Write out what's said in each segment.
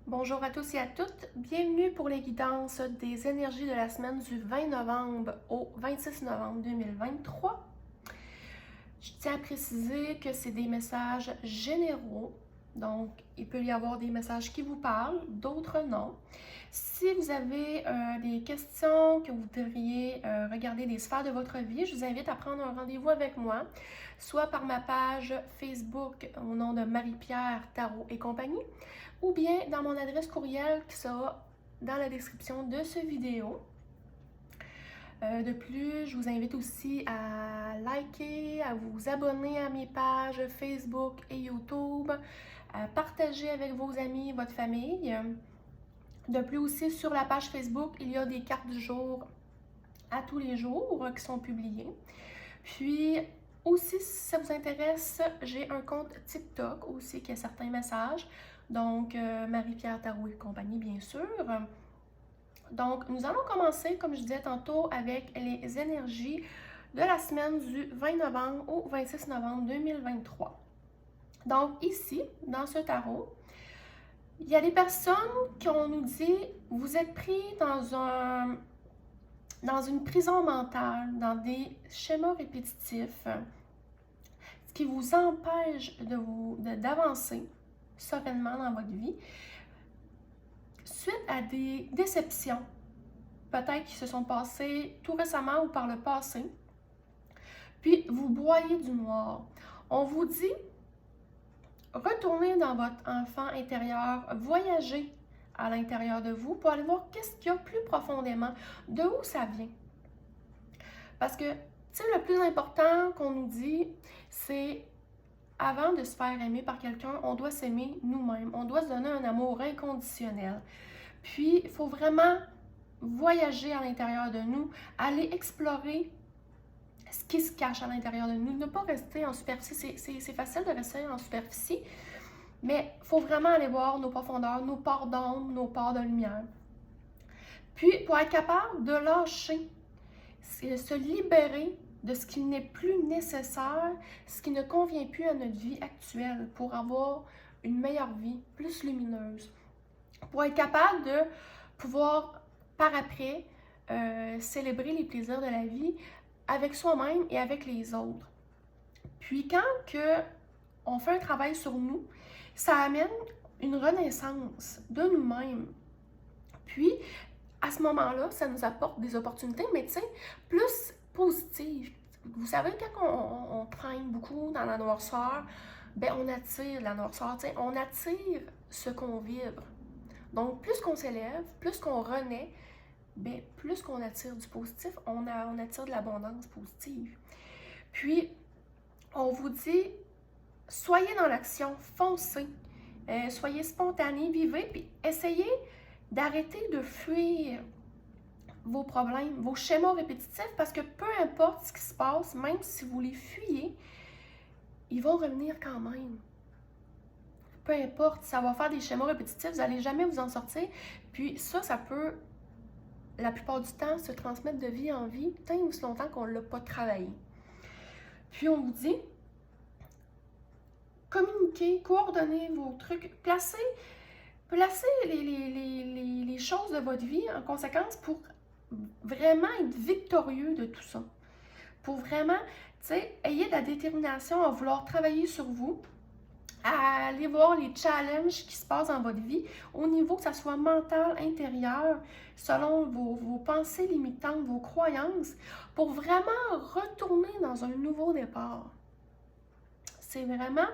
Bonjour à tous et à toutes, bienvenue pour les guidances des énergies de la semaine du 20 novembre au 26 novembre 2023. Je tiens à préciser que c'est des messages généraux, donc il peut y avoir des messages qui vous parlent, d'autres non. Si vous avez des questions, que vous devriez regarder des sphères de votre vie, je vous invite à prendre un rendez-vous avec moi, soit par ma page Facebook au nom de Marie-Pierre Tarot et compagnie, ou bien dans mon adresse courriel qui sera dans la description de cette vidéo. De plus, je vous invite aussi à liker, à vous abonner à mes pages Facebook et YouTube, à partager avec vos amis, votre famille. De plus aussi, sur la page Facebook, il y a des cartes du jour à tous les jours qui sont publiées. Puis aussi, si ça vous intéresse, j'ai un compte TikTok aussi qui a certains messages. Donc, Marie-Pierre Tarot et compagnie, bien sûr. Donc, nous allons commencer, comme je disais tantôt, avec les énergies de la semaine du 20 novembre au 26 novembre 2023. Donc, ici, dans ce tarot, il y a des personnes qui ont nous dit, vous êtes pris dans une prison mentale, dans des schémas répétitifs, ce qui vous empêche d'avancer sereinement dans votre vie, suite à des déceptions, peut-être qui se sont passées tout récemment ou par le passé, puis vous broyez du noir. On vous dit, retournez dans votre enfant intérieur, voyagez à l'intérieur de vous pour aller voir qu'est-ce qu'il y a plus profondément, de où ça vient. Parce que, tu sais, le plus important qu'on nous dit, c'est avant de se faire aimer par quelqu'un, on doit s'aimer nous-mêmes, on doit se donner un amour inconditionnel. Puis, il faut vraiment voyager à l'intérieur de nous, aller explorer ce qui se cache à l'intérieur de nous, ne pas rester en superficie. C'est facile de rester en superficie, mais il faut vraiment aller voir nos profondeurs, nos parts d'ombre, nos parts de lumière. Puis, pour être capable de lâcher, se libérer de ce qui n'est plus nécessaire, ce qui ne convient plus à notre vie actuelle pour avoir une meilleure vie, plus lumineuse. Pour être capable de pouvoir, par après, célébrer les plaisirs de la vie avec soi-même et avec les autres. Puis quand on fait un travail sur nous, ça amène une renaissance de nous-mêmes. Puis, à ce moment-là, ça nous apporte des opportunités, mais tu sais, plus positives. Vous savez, quand on traîne beaucoup dans la noirceur, ben on attire la noirceur, tu sais, on attire ce qu'on vibre. Donc, plus qu'on s'élève, plus qu'on renaît, bien, plus qu'on attire du positif, on attire de l'abondance positive. Puis, on vous dit, soyez dans l'action, foncez, soyez spontané, vivez, puis essayez d'arrêter de fuir vos problèmes, vos schémas répétitifs, parce que peu importe ce qui se passe, même si vous les fuyez, ils vont revenir quand même. Peu importe, ça va faire des schémas répétitifs, vous n'allez jamais vous en sortir. Puis ça peut, la plupart du temps, se transmettre de vie en vie, tant et aussi longtemps qu'on ne l'a pas travaillé. Puis on vous dit, communiquez, coordonnez vos trucs, placez les choses de votre vie en conséquence pour vraiment être victorieux de tout ça. Pour vraiment, tu sais, ayez de la détermination à vouloir travailler sur vous, à aller voir les challenges qui se passent dans votre vie, au niveau que ça soit mental, intérieur, selon vos pensées limitantes, vos croyances, pour vraiment retourner dans un nouveau départ. C'est vraiment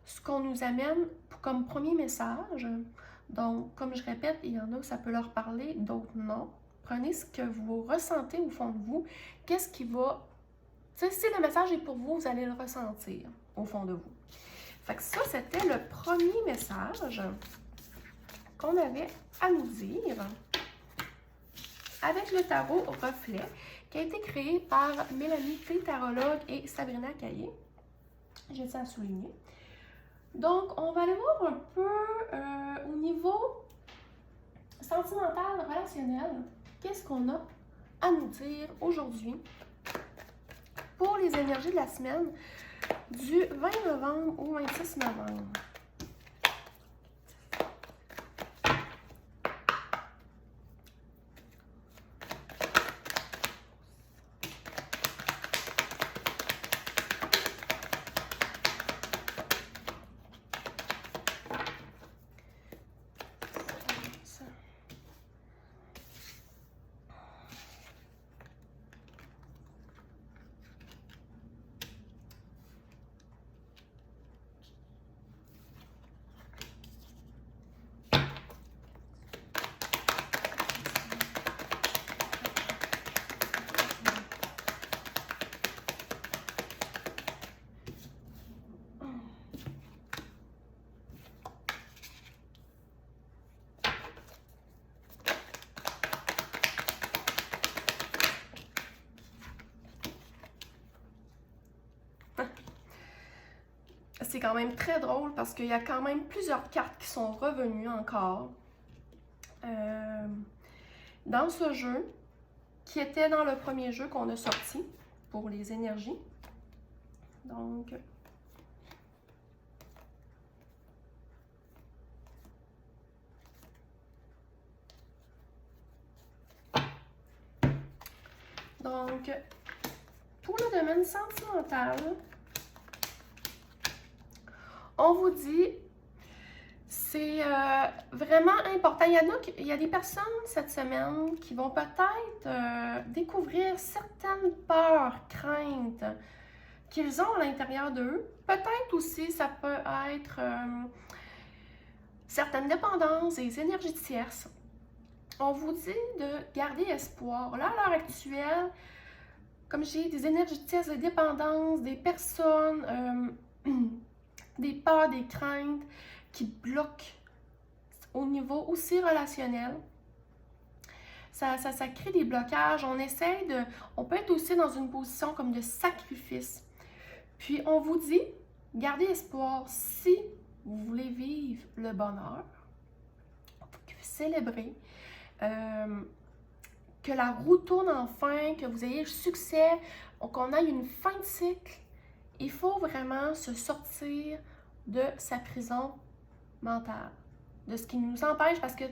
ce qu'on nous amène comme premier message. Donc, comme je répète, il y en a où ça peut leur parler, d'autres non. Prenez ce que vous ressentez au fond de vous. Qu'est-ce qui va... Tu sais, si le message est pour vous, vous allez le ressentir au fond de vous. Fait que ça, c'était le premier message qu'on avait à nous dire avec le tarot Reflet qui a été créé par Mélanie T, tarologue, et Sabrina Caillé. J'ai ça à souligner. Donc, on va aller voir un peu au niveau sentimental, relationnel, qu'est-ce qu'on a à nous dire aujourd'hui pour les énergies de la semaine du 20 novembre au 26 novembre. c'est quand même très drôle parce qu'il y a quand même plusieurs cartes qui sont revenues encore dans ce jeu, qui était dans le premier jeu qu'on a sorti pour les énergies. Donc, pour le domaine sentimental, on vous dit, c'est vraiment important. Il y a des personnes cette semaine qui vont peut-être découvrir certaines peurs, craintes qu'ils ont à l'intérieur d'eux. Peut-être aussi, ça peut être certaines dépendances, des énergies tierces. On vous dit de garder espoir. Là, à l'heure actuelle, comme j'ai des énergies tierces, des dépendances, des personnes, des peurs, des craintes qui bloquent au niveau aussi relationnel. Ça crée des blocages. On peut être aussi dans une position comme de sacrifice. Puis on vous dit, gardez espoir. Si vous voulez vivre le bonheur, célébrer, que la roue tourne enfin, que vous ayez le succès, qu'on ait une fin de cycle, il faut vraiment se sortir de sa prison mentale, de ce qui nous empêche, parce que, tu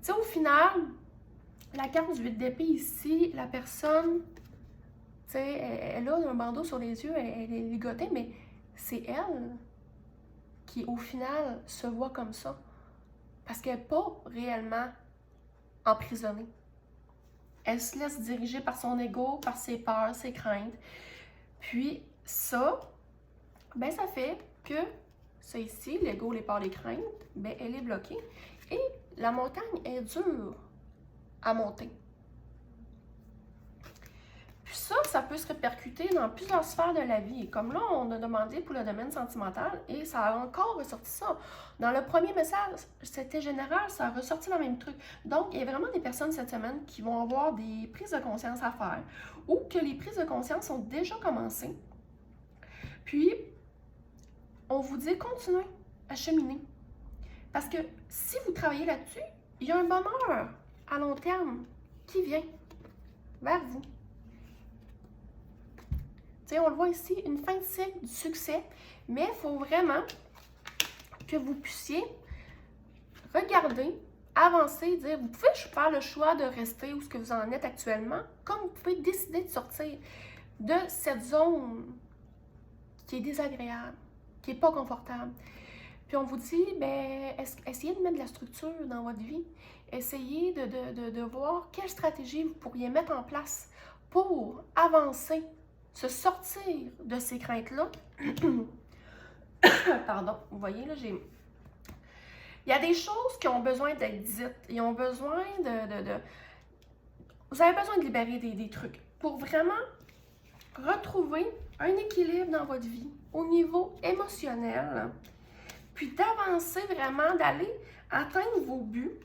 sais, au final, la carte du 8 d'épée ici, la personne, tu sais, elle a un bandeau sur les yeux, elle est ligotée, mais c'est elle qui, au final, se voit comme ça. Parce qu'elle n'est pas réellement emprisonnée. Elle se laisse diriger par son ego, par ses peurs, ses craintes. Puis ça, ben ça fait que ça ici, l'ego, les peurs, les craintes, ben elle est bloquée. Et la montagne est dure à monter. Puis ça peut se répercuter dans plusieurs sphères de la vie. Comme là, on a demandé pour le domaine sentimental et ça a encore ressorti ça. Dans le premier message, c'était général, ça a ressorti le même truc. Donc, il y a vraiment des personnes cette semaine qui vont avoir des prises de conscience à faire ou que les prises de conscience ont déjà commencé. Puis, on vous dit continuez à cheminer. Parce que si vous travaillez là-dessus, il y a un bonheur à long terme qui vient vers vous. On le voit ici, une fin de cycle du succès, mais il faut vraiment que vous puissiez regarder, avancer, dire, vous pouvez faire le choix de rester où ce que vous en êtes actuellement, comme vous pouvez décider de sortir de cette zone qui est désagréable, qui n'est pas confortable. Puis on vous dit, ben, essayez de mettre de la structure dans votre vie, essayez de voir quelle stratégie vous pourriez mettre en place pour avancer, se sortir de ces craintes-là. Pardon, vous voyez, là, il y a des choses qui ont besoin d'être dites. Ils ont besoin Vous avez besoin de libérer des trucs pour vraiment retrouver un équilibre dans votre vie au niveau émotionnel, puis d'avancer vraiment, d'aller atteindre vos buts.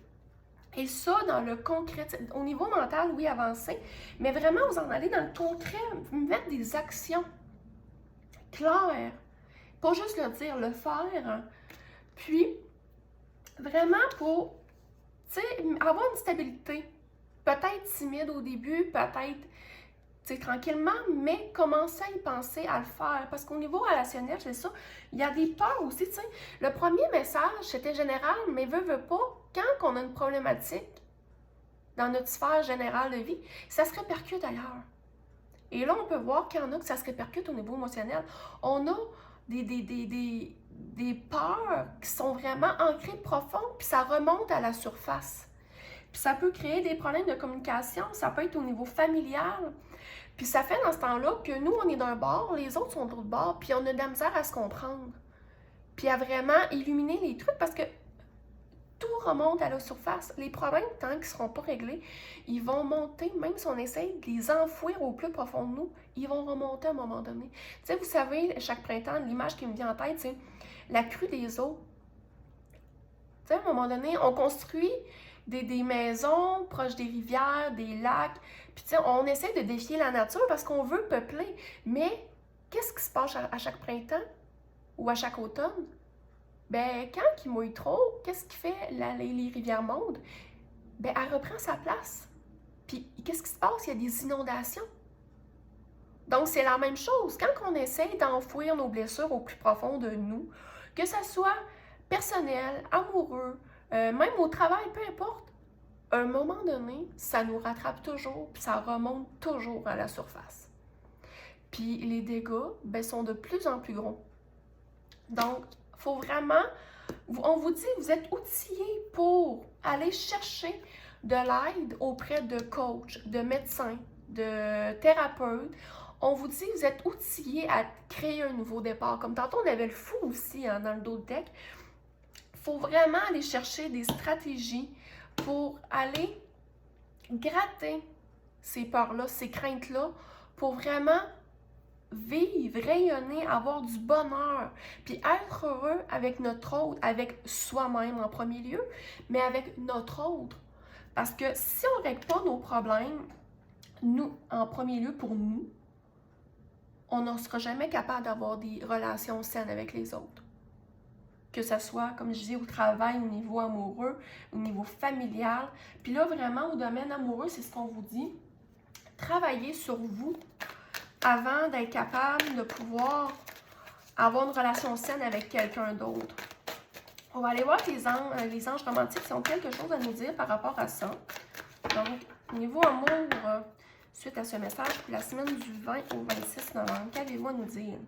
Et ça, dans le concret, au niveau mental, oui, avancer, mais vraiment, vous en allez dans le concret, mettre des actions claires, pas juste le dire, le faire, puis vraiment pour, tu sais, avoir une stabilité, peut-être timide au début, peut-être, tu sais, tranquillement, mais commencer à y penser, à le faire, parce qu'au niveau relationnel, c'est ça, il y a des peurs aussi, tu sais, le premier message, c'était général, mais veut pas, quand on a une problématique dans notre sphère générale de vie, ça se répercute ailleurs. Et là, on peut voir qu'il y en a que ça se répercute au niveau émotionnel. On a des peurs qui sont vraiment ancrées profond, puis ça remonte à la surface. Puis ça peut créer des problèmes de communication, ça peut être au niveau familial. Puis ça fait dans ce temps-là que nous, on est d'un bord, les autres sont de l'autre bord, puis on a de la misère à se comprendre. Puis à vraiment illuminer les trucs, parce que tout remonte à la surface. Les problèmes, tant qu'ils ne seront pas réglés, ils vont monter, même si on essaie de les enfouir au plus profond de nous, ils vont remonter à un moment donné. Tu sais, vous savez, chaque printemps, l'image qui me vient en tête, c'est la crue des eaux. Tu sais, à un moment donné, on construit des maisons proches des rivières, des lacs, puis tu sais, on essaie de défier la nature parce qu'on veut peupler. Mais qu'est-ce qui se passe à chaque printemps? ou à chaque automne, ben quand il mouille trop, qu'est-ce qui fait les rivières montent? Ben elle reprend sa place. Puis qu'est-ce qui se passe? Il y a des inondations. Donc c'est la même chose. Quand on essaye d'enfouir nos blessures au plus profond de nous, que ça soit personnel, amoureux, même au travail, peu importe, à un moment donné, ça nous rattrape toujours, puis ça remonte toujours à la surface. Puis les dégâts, ben, sont de plus en plus gros. Donc, il faut vraiment, on vous dit, vous êtes outillés pour aller chercher de l'aide auprès de coachs, de médecins, de thérapeutes. On vous dit, vous êtes outillés à créer un nouveau départ. Comme tantôt, on avait le fou aussi dans le dos de deck. Il faut vraiment aller chercher des stratégies pour aller gratter ces peurs-là, ces craintes-là, pour vraiment vivre, rayonner, avoir du bonheur, puis être heureux avec notre autre, avec soi-même en premier lieu, mais avec notre autre. Parce que si on ne règle pas nos problèmes, nous, en premier lieu pour nous, on ne sera jamais capable d'avoir des relations saines avec les autres. Que ce soit, comme je dis, au travail, au niveau amoureux, au niveau familial. Puis là, vraiment, au domaine amoureux, c'est ce qu'on vous dit. Travaillez sur vous avant d'être capable de pouvoir avoir une relation saine avec quelqu'un d'autre. On va aller voir les anges romantiques qui ont quelque chose à nous dire par rapport à ça. Donc, niveau amour, suite à ce message, pour la semaine du 20 au 26 novembre, qu'avez-vous à nous dire?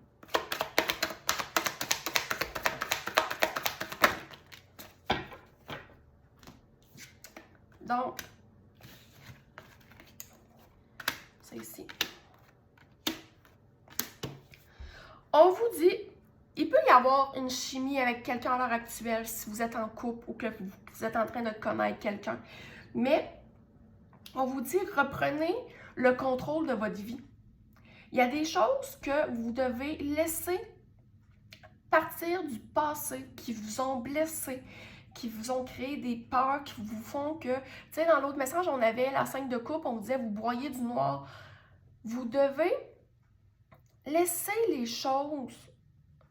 Donc, c'est ici. On vous dit, il peut y avoir une chimie avec quelqu'un à l'heure actuelle si vous êtes en couple ou que vous êtes en train de connaître quelqu'un. Mais on vous dit, reprenez le contrôle de votre vie. Il y a des choses que vous devez laisser partir du passé, qui vous ont blessé, qui vous ont créé des peurs, qui vous font que... Tu sais, dans l'autre message, on avait la 5 de coupe, on vous disait, vous broyez du noir. Vous devez laisser les choses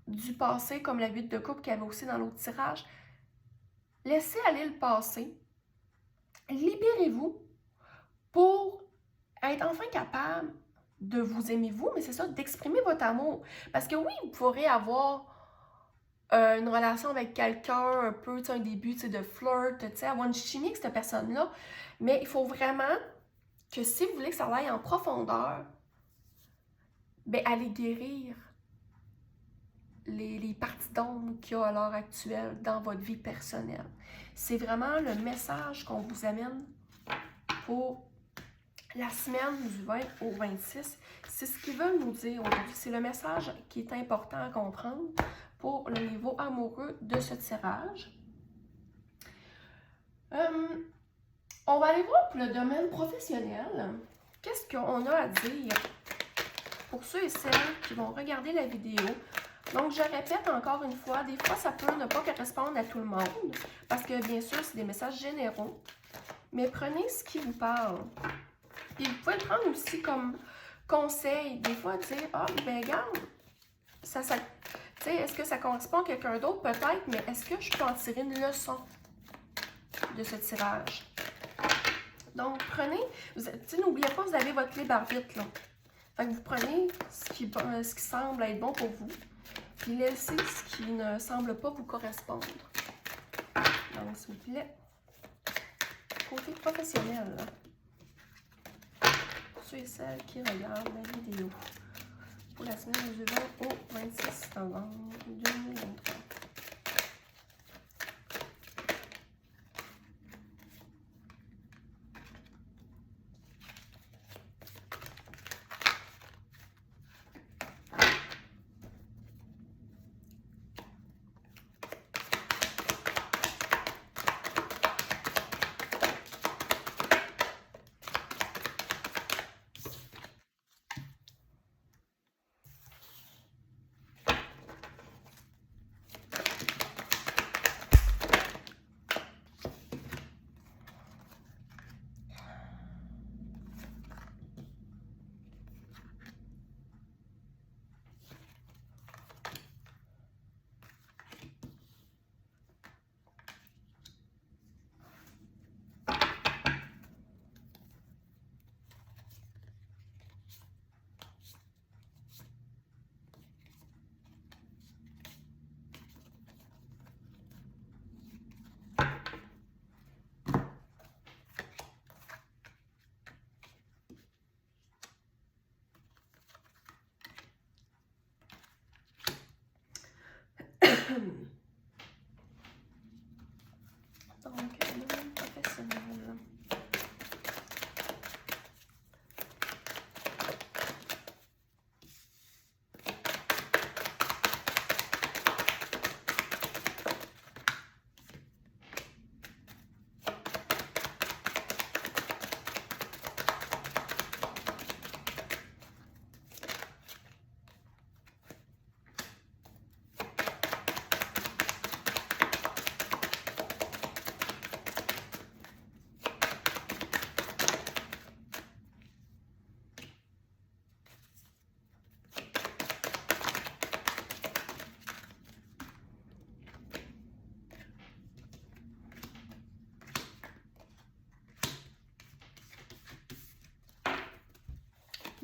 du passé, comme la 8 de coupe qu'il y avait aussi dans l'autre tirage. Laissez aller le passé. Libérez-vous pour être enfin capable de vous aimer vous, mais c'est ça, d'exprimer votre amour. Parce que oui, vous pourrez avoir une relation avec quelqu'un, un peu, tu sais, un début, tu sais, de flirt, tu sais, avoir une chimie avec cette personne-là, mais il faut vraiment que si vous voulez que ça aille en profondeur, ben allez guérir les parties d'ombre qu'il y a à l'heure actuelle dans votre vie personnelle. C'est vraiment le message qu'on vous amène pour la semaine du 20 au 26. C'est ce qu'ils veulent nous dire aujourd'hui. C'est le message qui est important à comprendre pour le niveau amoureux de ce tirage. On va aller voir pour le domaine professionnel. Qu'est-ce qu'on a à dire pour ceux et celles qui vont regarder la vidéo? Donc, je répète encore une fois, des fois, ça peut ne pas correspondre à tout le monde, parce que, bien sûr, c'est des messages généraux, mais prenez ce qui vous parle. Puis, vous pouvez le prendre aussi comme conseil, des fois, dire, ah, ben, regarde, tu sais, est-ce que ça correspond à quelqu'un d'autre? Peut-être, mais est-ce que je peux en tirer une leçon de ce tirage? Donc, prenez, n'oubliez pas, vous avez votre libre arbitre, là. Fait que vous prenez ce qui semble être bon pour vous, puis laissez ce qui ne semble pas vous correspondre. Donc, s'il vous plaît, côté professionnel, là, pour ceux et celles qui regardent la vidéo, pour la semaine du 20 au 26 novembre 2023.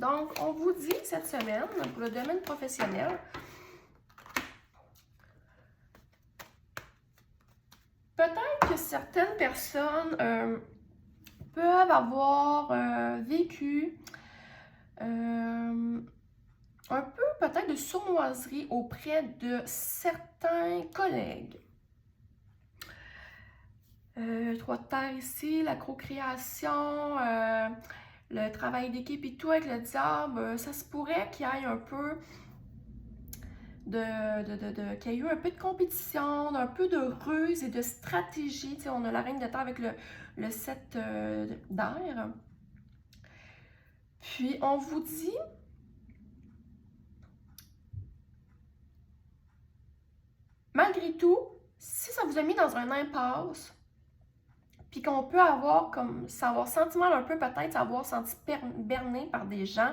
Donc, on vous dit cette semaine, pour le domaine professionnel, peut-être que certaines personnes peuvent avoir vécu un peu peut-être de sournoiserie auprès de certains collègues. 3 de terre ici, la procréation, le travail d'équipe et tout avec le diable, ça se pourrait qu'il y ait un peu qu'il y ait eu un peu de compétition, un peu de ruse et de stratégie. Tu sais, on a la reine de terre avec le 7 d'air. Puis on vous dit malgré tout, si ça vous a mis dans un impasse, puis qu'on peut avoir comme savoir senti mal un peu, peut-être s'avoir senti berné par des gens,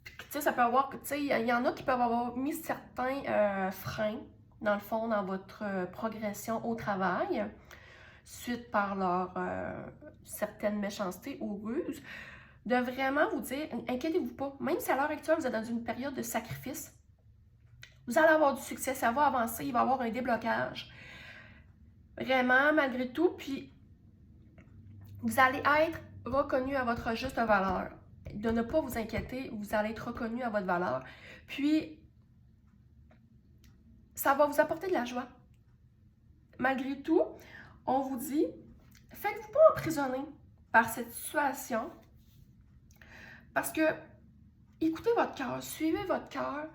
puis tu sais, ça peut avoir, tu sais, il y en a qui peuvent avoir mis certains freins, dans le fond, dans votre progression au travail, suite par leur certaines méchancetés ou ruses, de vraiment vous dire, inquiétez-vous pas, même si à l'heure actuelle, vous êtes dans une période de sacrifice, vous allez avoir du succès, ça va avancer, il va y avoir un déblocage. Vraiment, malgré tout, puis vous allez être reconnu à votre juste valeur. De ne pas vous inquiéter, vous allez être reconnu à votre valeur. Puis, ça va vous apporter de la joie. Malgré tout, on vous dit, faites-vous pas emprisonner par cette situation parce que écoutez votre cœur, suivez votre cœur,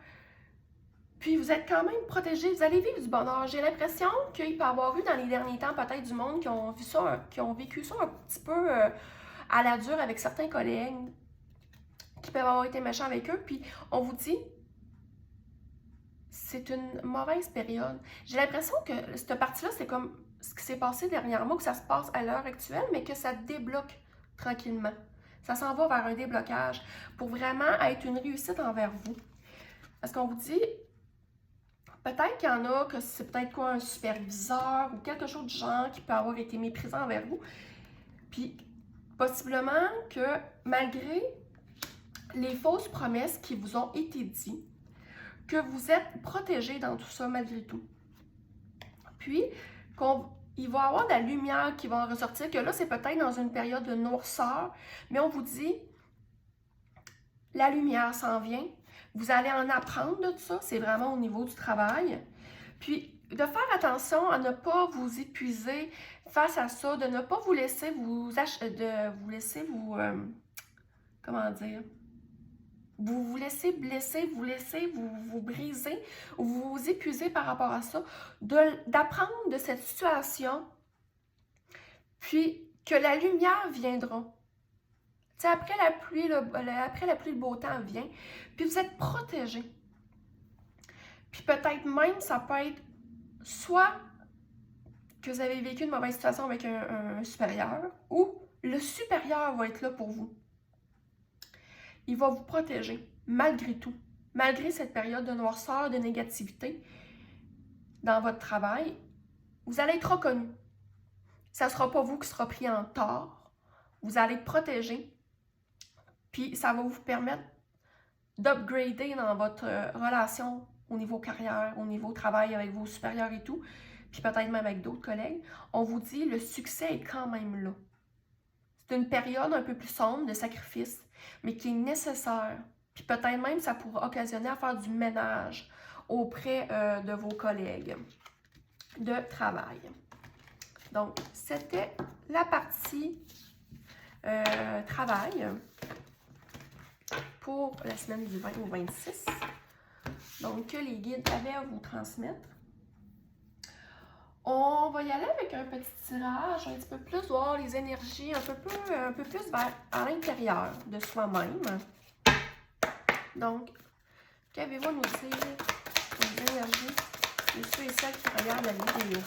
puis vous êtes quand même protégé, vous allez vivre du bonheur. J'ai l'impression qu'il peut y avoir eu dans les derniers temps peut-être du monde qui ont vu ça, qui ont vécu ça un petit peu à la dure avec certains collègues qui peuvent avoir été méchants avec eux, puis on vous dit c'est une mauvaise période. J'ai l'impression que cette partie-là, c'est comme ce qui s'est passé dernièrement, que ça se passe à l'heure actuelle, mais que ça débloque tranquillement. Ça s'en va vers un déblocage pour vraiment être une réussite envers vous. Parce qu'on vous dit, peut-être qu'il y en a que c'est peut-être quoi un superviseur ou quelque chose du genre qui peut avoir été méprisant envers vous. Puis, possiblement que malgré les fausses promesses qui vous ont été dites, que vous êtes protégé dans tout ça malgré tout. Puis, il va y avoir de la lumière qui va en ressortir, que là, c'est peut-être dans une période de noirceur, mais on vous dit, la lumière s'en vient, vous allez en apprendre de tout ça, c'est vraiment au niveau du travail. Puis, de faire attention à ne pas vous épuiser face à ça, de ne pas vous laisser comment dire, vous laissez blesser, vous briser, ou vous épuiser par rapport à ça, d'apprendre de cette situation, puis que la lumière viendra. Tu sais, après la pluie, le beau temps vient, puis vous êtes protégé. Puis peut-être même, ça peut être soit que vous avez vécu une mauvaise situation avec un supérieur, ou le supérieur va être là pour vous. Il va vous protéger, malgré tout. Malgré cette période de noirceur, de négativité dans votre travail, vous allez être reconnu. Ça ne sera pas vous qui sera pris en tort. Vous allez être protégé. Puis ça va vous permettre d'upgrader dans votre relation au niveau carrière, au niveau travail avec vos supérieurs et tout, puis peut-être même avec d'autres collègues. On vous dit, le succès est quand même là. C'est une période un peu plus sombre de sacrifice, mais qui est nécessaire. Puis peut-être même ça pourra occasionner à faire du ménage auprès de vos collègues de travail. Donc, c'était la partie travail pour la semaine du 20 au 26. Donc, que les guides avaient à vous transmettre. On va y aller avec un petit tirage, un petit peu plus, voir les énergies un peu plus vers à l'intérieur de soi-même. Donc, qu'avez-vous à nous dire les énergies de ceux et celles qui regardent la vidéo?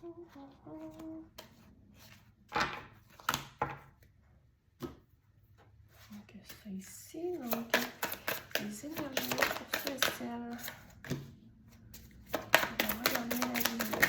Donc, ça ici, donc, les énergies pour ceux et celles. On va regarder la lumière.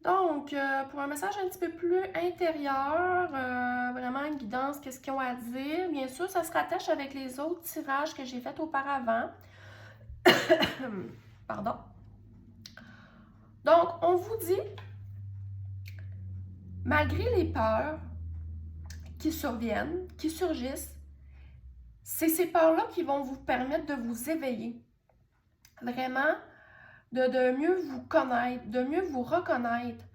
Donc, pour un message un petit peu plus intérieur, vraiment une guidance, qu'est-ce qu'ils ont à dire? Bien sûr, ça se rattache avec les autres tirages que j'ai faits auparavant. Pardon. Donc, on vous dit, malgré les peurs qui surviennent, qui surgissent, c'est ces peurs-là qui vont vous permettre de vous éveiller. Vraiment, de mieux vous connaître, de mieux vous reconnaître,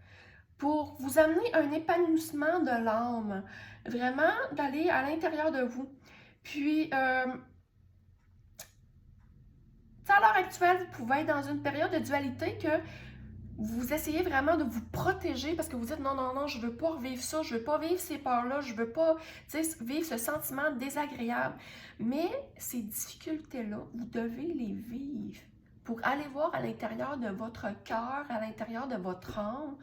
pour vous amener un épanouissement de l'âme, vraiment d'aller à l'intérieur de vous. Puis, à l'heure actuelle, vous pouvez être dans une période de dualité que vous essayez vraiment de vous protéger parce que vous dites non, non, non, je ne veux pas revivre ça, je ne veux pas vivre ces peurs-là, je ne veux pas vivre ce sentiment désagréable. Mais ces difficultés-là, vous devez les vivre pour aller voir à l'intérieur de votre cœur, à l'intérieur de votre âme,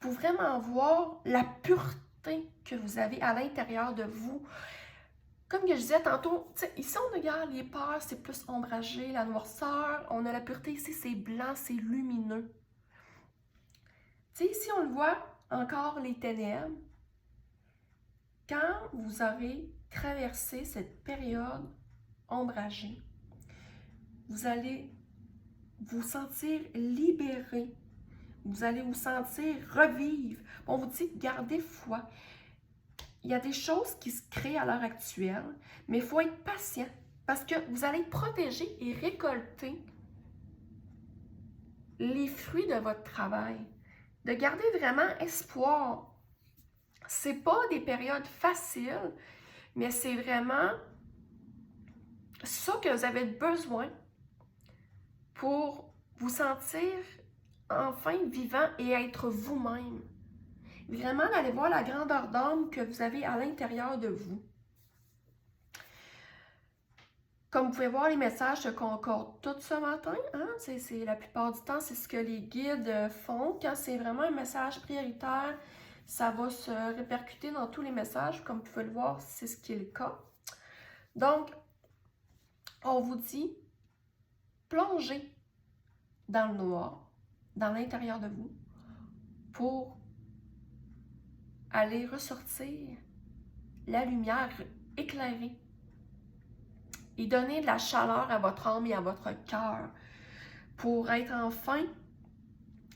pour vraiment voir la pureté que vous avez à l'intérieur de vous. Comme que je disais tantôt, ici on regarde les peurs, c'est plus ombragé, la noirceur, on a la pureté ici, c'est blanc, c'est lumineux. Ici on le voit, encore les ténèbres. Quand vous aurez traversé cette période ombragée, vous allez vous sentir libéré. Vous allez vous sentir revivre. On vous dit, gardez foi. Il y a des choses qui se créent à l'heure actuelle, mais il faut être patient parce que vous allez protéger et récolter les fruits de votre travail. De garder vraiment espoir. Ce n'est pas des périodes faciles, mais c'est vraiment ça que vous avez besoin pour vous sentir enfin vivant et être vous-même. Vraiment d'aller voir la grandeur d'âme que vous avez à l'intérieur de vous. Comme vous pouvez voir, les messages se concordent tous ce matin. Hein? La plupart du temps, c'est ce que les guides font. Quand c'est vraiment un message prioritaire, ça va se répercuter dans tous les messages. Comme vous pouvez le voir, c'est ce qui est le cas. Donc, on vous dit, plongez dans le noir, dans l'intérieur de vous, pour aller ressortir la lumière éclairée et donner de la chaleur à votre âme et à votre cœur pour être enfin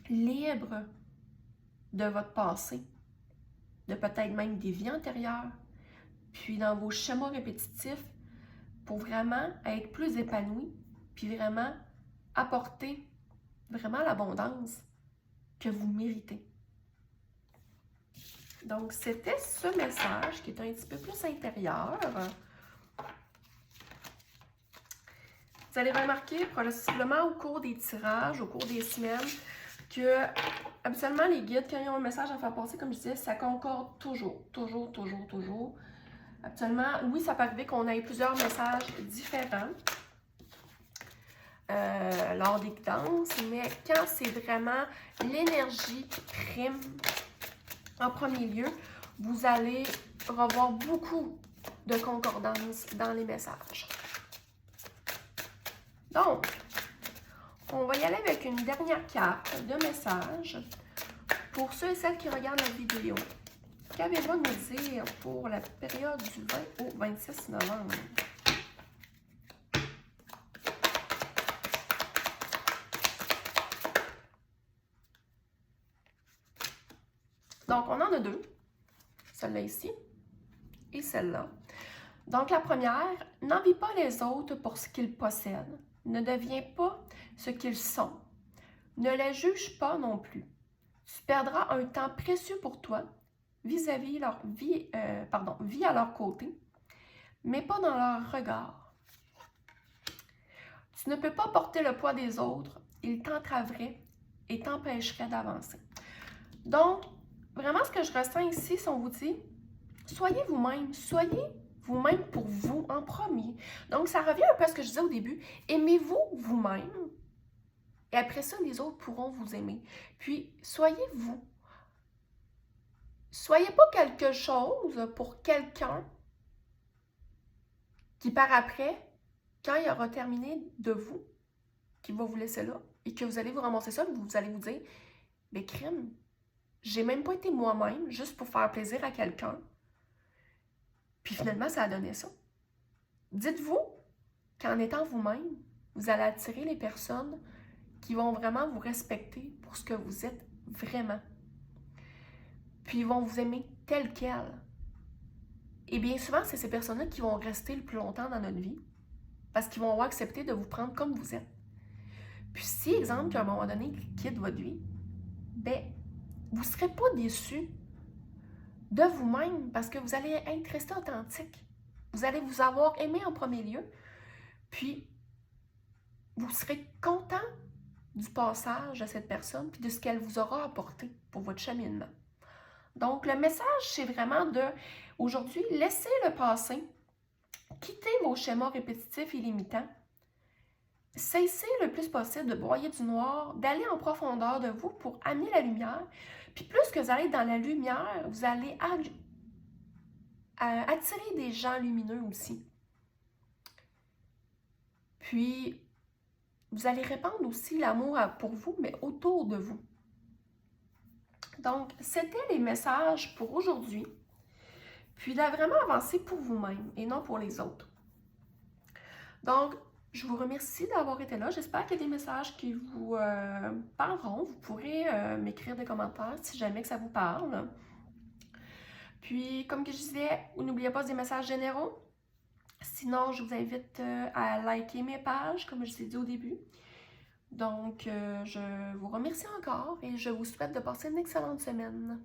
libre de votre passé, de peut-être même des vies antérieures, puis dans vos schémas répétitifs pour vraiment être plus épanoui, puis vraiment apporter vraiment l'abondance que vous méritez. Donc, c'était ce message qui est un petit peu plus intérieur. Vous allez remarquer progressivement au cours des tirages, au cours des semaines, que habituellement les guides, quand ils ont un message à faire passer, comme je disais, ça concorde toujours. Habituellement, oui, ça peut arriver qu'on ait plusieurs messages différents lors des guidances, mais quand c'est vraiment l'énergie qui prime en premier lieu, vous allez revoir beaucoup de concordance dans les messages. Donc, on va y aller avec une dernière carte de message pour ceux et celles qui regardent la vidéo. Qu'avez-vous à nous dire pour la période du 20 au 26 novembre? Donc, on en a deux. Celle-là ici et celle-là. Donc, la première, n'envie pas les autres pour ce qu'ils possèdent. Ne deviens pas ce qu'ils sont. Ne les juge pas non plus. Tu perdras un temps précieux pour toi vis-à-vis leur vie, vis à leur côté, mais pas dans leur regard. Tu ne peux pas porter le poids des autres, ils t'entraveraient et t'empêcheraient d'avancer. Donc, vraiment ce que je ressens ici, si on vous dit, soyez vous-même pour vous en premier. Donc, ça revient un peu à ce que je disais au début, aimez-vous vous-même, et après ça, les autres pourront vous aimer. Puis, soyez vous. Soyez pas quelque chose pour quelqu'un qui par après, quand il aura terminé de vous, qui va vous laisser là, et que vous allez vous ramasser ça, vous allez vous dire, mais crime, j'ai même pas été moi-même, juste pour faire plaisir à quelqu'un. Puis finalement, ça a donné ça. Dites-vous qu'en étant vous-même, vous allez attirer les personnes qui vont vraiment vous respecter pour ce que vous êtes vraiment. Puis ils vont vous aimer tel quel. Et bien souvent, c'est ces personnes-là qui vont rester le plus longtemps dans notre vie parce qu'ils vont avoir accepté de vous prendre comme vous êtes. Puis si, exemple, qu'à un moment donné, ils quittent votre vie, ben, vous ne serez pas déçus de vous-même parce que vous allez être resté authentique. Vous allez vous avoir aimé en premier lieu, puis vous serez content du passage de cette personne puis de ce qu'elle vous aura apporté pour votre cheminement. Donc, le message, c'est vraiment de, aujourd'hui, laissez le passé, quittez vos schémas répétitifs et limitants, cessez le plus possible de broyer du noir, d'aller en profondeur de vous pour amener la lumière. Puis plus que vous allez dans la lumière, vous allez attirer des gens lumineux aussi. Puis, vous allez répandre aussi l'amour pour vous, mais autour de vous. Donc, c'était les messages pour aujourd'hui. Puis, de vraiment avancer pour vous-même et non pour les autres. Donc, je vous remercie d'avoir été là. J'espère qu'il y a des messages qui vous parleront. Vous pourrez m'écrire des commentaires si jamais que ça vous parle. Puis, comme que je disais, n'oubliez pas des messages généraux. Sinon, je vous invite à liker mes pages, comme je vous ai dit au début. Donc, je vous remercie encore et je vous souhaite de passer une excellente semaine.